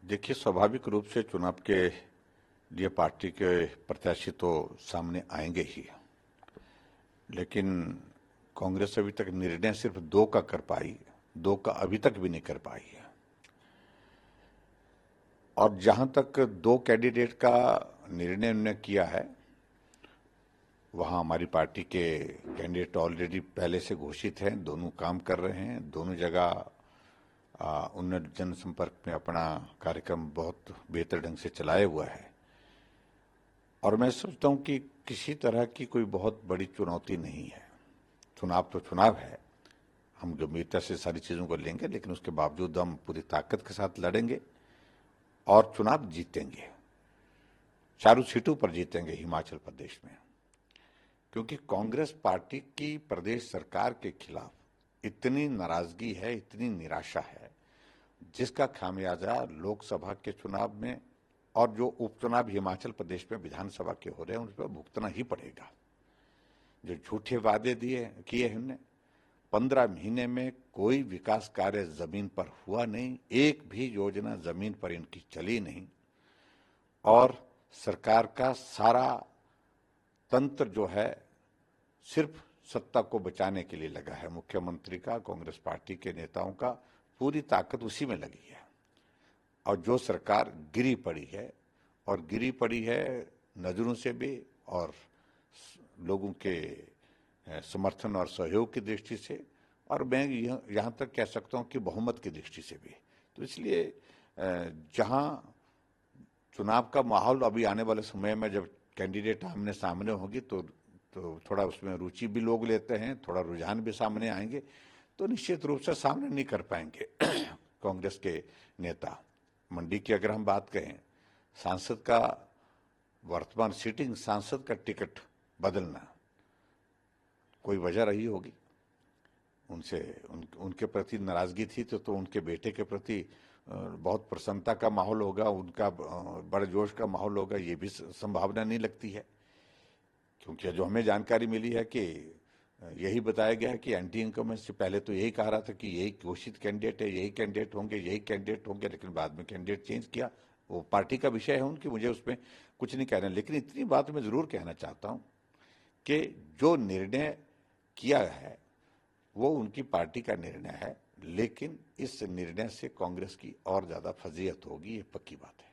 देखिए, स्वाभाविक रूप से चुनाव के लिए पार्टी के प्रत्याशी तो सामने आएंगे ही, लेकिन कांग्रेस अभी तक निर्णय सिर्फ दो का कर पाई, दो का अभी तक भी नहीं कर पाई है। और जहां तक दो कैंडिडेट का निर्णय उन्होंने किया है, वहां हमारी पार्टी के कैंडिडेट ऑलरेडी पहले से घोषित हैं, दोनों काम कर रहे हैं, दोनों जगह उन्होंने जनसंपर्क में अपना कार्यक्रम बहुत बेहतर ढंग से चलाया हुआ है। और मैं सोचता हूं कि किसी तरह की कोई बहुत बड़ी चुनौती नहीं है। चुनाव तो चुनाव है, हम गंभीरता से सारी चीजों को लेंगे, लेकिन उसके बावजूद हम पूरी ताकत के साथ लड़ेंगे और चुनाव जीतेंगे। चारों सीटों पर जीतेंगे हिमाचल प्रदेश में, क्योंकि कांग्रेस पार्टी की प्रदेश सरकार के खिलाफ इतनी नाराजगी है, इतनी निराशा है, जिसका खामियाजा लोकसभा के चुनाव में और जो उपचुनाव हिमाचल प्रदेश में विधानसभा के हो रहे हैं उन पर भुगतना ही पड़ेगा। जो झूठे वादे दिए किए हैं हमने, 15 महीने में कोई विकास कार्य जमीन पर हुआ नहीं, एक भी योजना जमीन पर इनकी चली नहीं। और सरकार का सारा तंत्र जो है सिर्फ सत्ता को बचाने के लिए लगा है। मुख्यमंत्री का, कांग्रेस पार्टी के नेताओं का पूरी ताकत उसी में लगी है। और जो सरकार गिरी पड़ी है, और गिरी पड़ी है नजरों से भी और लोगों के समर्थन और सहयोग की दृष्टि से, और मैं यहाँ तक कह सकता हूँ कि बहुमत की दृष्टि से भी। तो इसलिए जहाँ चुनाव का माहौल अभी आने वाले समय में जब कैंडिडेट आमने सामने होगी तो थोड़ा उसमें रुचि भी लोग लेते हैं, थोड़ा रुझान भी सामने आएंगे, तो निश्चित रूप से सामने नहीं कर पाएंगे कांग्रेस के नेता। मंडी की अगर हम बात करें, सांसद का वर्तमान सिटिंग सांसद का टिकट बदलना कोई वजह रही होगी, उनसे उनके प्रति नाराजगी थी तो उनके बेटे के प्रति बहुत प्रसन्नता का माहौल होगा, उनका बड़े जोश का माहौल होगा, ये भी संभावना नहीं लगती है। क्योंकि जो हमें जानकारी मिली है कि यही बताया गया है कि एंटी इनकम्बेंसी से पहले तो यही कहा रहा था कि यही घोषित कैंडिडेट है, यही कैंडिडेट होंगे, यही कैंडिडेट होंगे, लेकिन बाद में कैंडिडेट चेंज किया। वो पार्टी का विषय है उनकी, मुझे उसमें कुछ नहीं कहना। लेकिन इतनी बात मैं जरूर कहना चाहता हूं कि जो निर्णय किया है वो उनकी पार्टी का निर्णय है, लेकिन इस निर्णय से कांग्रेस की और ज्यादा फजीहत होगी, ये पक्की बात है।